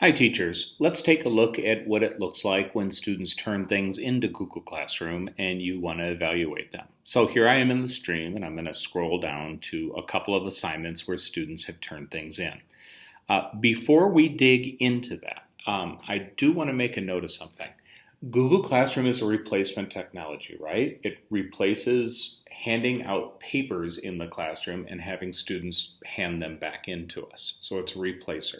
Hi teachers, let's take a look at what it looks like when students turn things into Google Classroom and you want to evaluate them. So here I am in the stream and I'm going to scroll down to a couple of assignments where students have turned things in. Before we dig into that, I do want to make a note of something. Google Classroom is a replacement technology, right? It replaces handing out papers in the classroom and having students hand them back into us. So it's a replacer.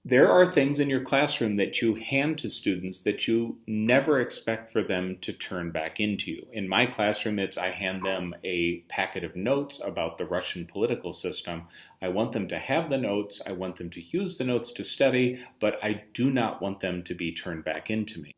There are things in your classroom that you hand to students that you never expect for them to turn back into you. In my classroom, I hand them a packet of notes about the Russian political system. I want them to have the notes, I want them to use the notes to study, but I do not want them to be turned back into me.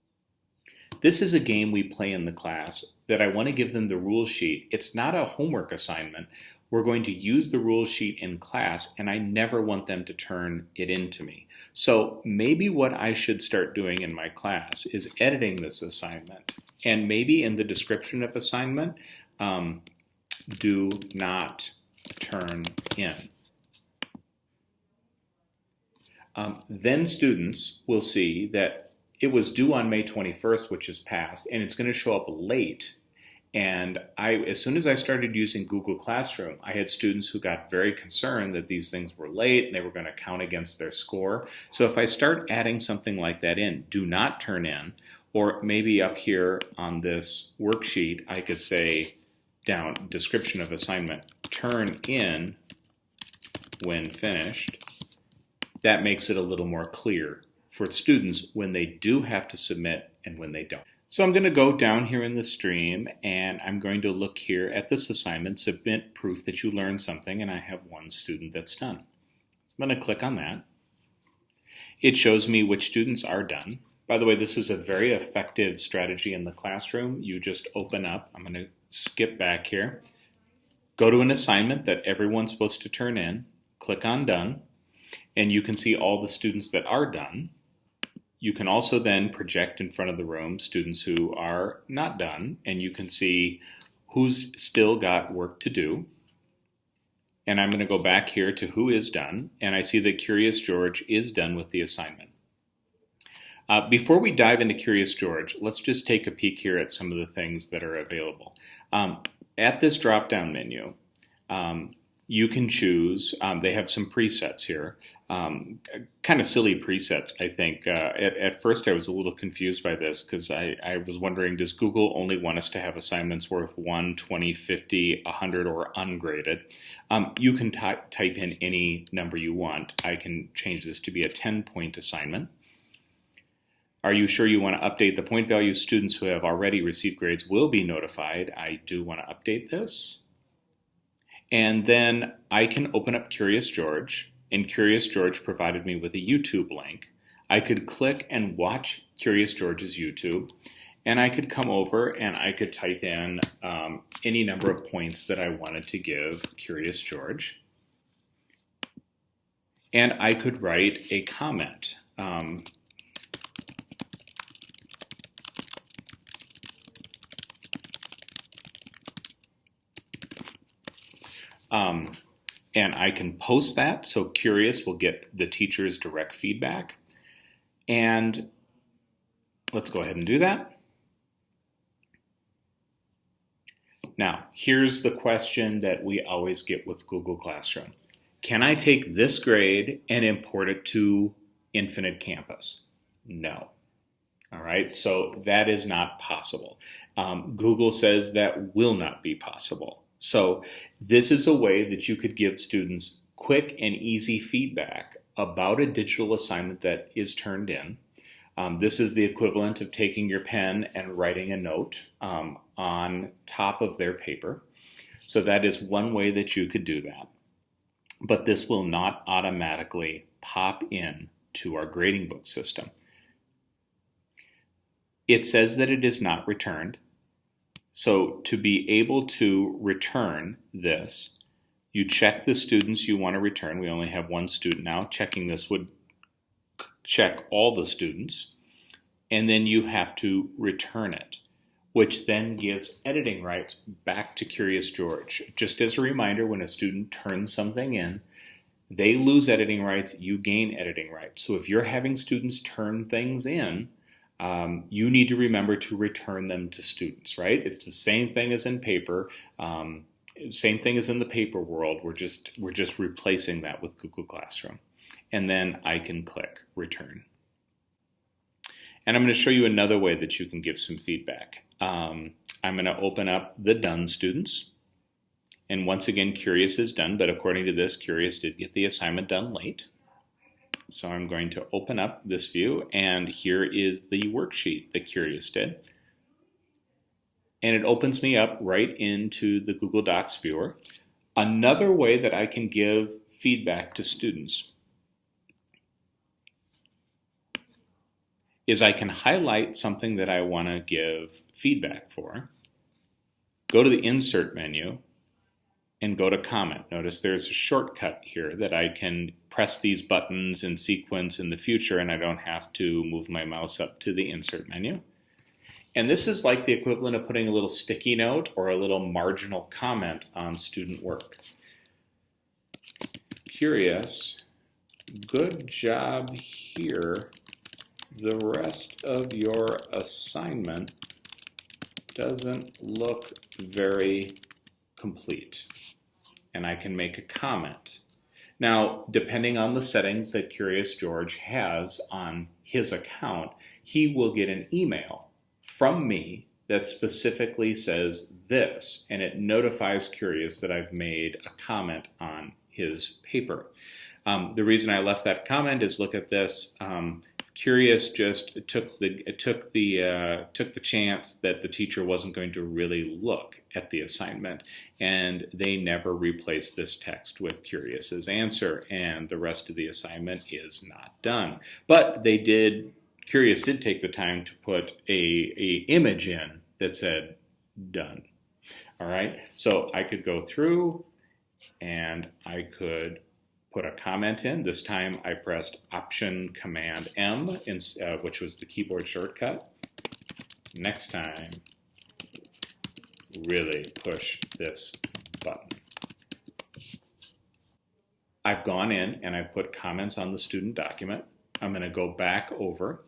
This is a game we play in the class that I want to give them the rule sheet. It's not a homework assignment. We're going to use the rule sheet in class, and I never want them to turn it into me. So maybe what I should start doing in my class is editing this assignment. And maybe in the description of assignment, do not turn in. Then students will see that it was due on May 21st, which is past, and it's going to show up late. And as soon as I started using Google Classroom, I had students who got very concerned that these things were late and they were going to count against their score. So if I start adding something like that in, do not turn in, or maybe up here on this worksheet, I could say down, description of assignment, turn in when finished. That makes it a little more clear for students when they do have to submit and when they don't. So I'm going to go down here in the stream and I'm going to look here at this assignment, submit proof that you learned something, and I have one student that's done. So I'm going to click on that. It shows me which students are done. By the way, this is a very effective strategy in the classroom. You just open up, I'm going to skip back here, go to an assignment that everyone's supposed to turn in, click on done, and you can see all the students that are done. You can also then project in front of the room students who are not done, and you can see who's still got work to do. And I'm going to go back here to who is done, and I see that Curious George is done with the assignment. Before we dive into Curious George, let's just take a peek here at some of the things that are available. At this drop-down menu, you can choose, they have some presets here, kind of silly presets, I think. At first I was a little confused by this because I was wondering, does Google only want us to have assignments worth 1, 20, 50, 100, or ungraded? You can type in any number you want. I can change this to be a 10-point assignment. Are you sure you want to update the point value? Students who have already received grades will be notified. I do want to update this. And then I can open up Curious George, and Curious George provided me with a YouTube link. I could click and watch Curious George's YouTube, and I could come over and I could type in any number of points that I wanted to give Curious George. And I could write a comment. And I can post that, so Curious will get the teacher's direct feedback. And let's go ahead and do that. Now, here's the question that we always get with Google Classroom. Can I take this grade and import it to Infinite Campus? No. All right, so that is not possible. Google says that will not be possible. So this is a way that you could give students quick and easy feedback about a digital assignment that is turned in. This is the equivalent of taking your pen and writing a note on top of their paper. So that is one way that you could do that. But this will not automatically pop in to our grading book system. It says that it is not returned. So to be able to return this, you check the students you want to return. We only have one student now. Checking this would check all the students. And then you have to return it, which then gives editing rights back to Curious George. Just as a reminder, when a student turns something in, They lose editing rights, you gain editing rights. So if you're having students turn things in, you need to remember to return them to students, right? It's the same thing as in paper, same thing as in the paper world. We're just replacing that with Google Classroom. And then I can click return. And I'm going to show you another way that you can give some feedback. I'm going to open up the done students. And once again, Curious is done, but according to this, Curious did get the assignment done late. So I'm going to open up this view, and here is the worksheet that Curious did. And it opens me up right into the Google Docs viewer. Another way that I can give feedback to students is I can highlight something that I want to give feedback for, go to the Insert menu, and go to Comment. Notice there's a shortcut here that I can press these buttons in sequence in the future, and I don't have to move my mouse up to the Insert menu. And this is like the equivalent of putting a little sticky note or a little marginal comment on student work. Curious, good job here. The rest of your assignment doesn't look very complete. And I can make a comment. Now, depending on the settings that Curious George has on his account, he will get an email from me that specifically says this, and it notifies Curious that I've made a comment on his paper. The reason I left that comment is, look at this. Curious just took the chance that the teacher wasn't going to really look at the assignment, and they never replaced this text with Curious's answer, and the rest of the assignment is not done. But they did. Curious did take the time to put a image in that said done. All right, so I could go through and I could put a comment in. This time I pressed Option Command M, which was the keyboard shortcut. Next time, really push this button. I've gone in and I've put comments on the student document. I'm going to go back over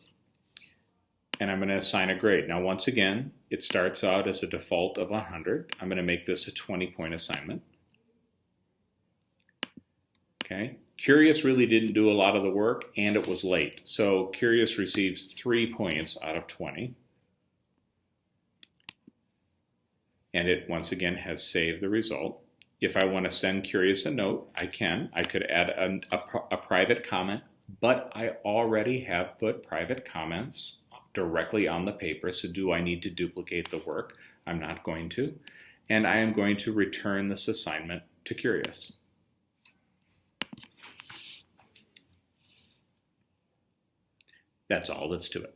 and I'm going to assign a grade. Now, once again, it starts out as a default of 100. I'm going to make this a 20-point assignment. Okay. Curious really didn't do a lot of the work, and it was late. So Curious receives 3 points out of 20. And it, once again, has saved the result. If I want to send Curious a note, I can. I could add a private comment, but I already have put private comments directly on the paper. So do I need to duplicate the work? I'm not going to. And I am going to return this assignment to Curious. That's all that's to it.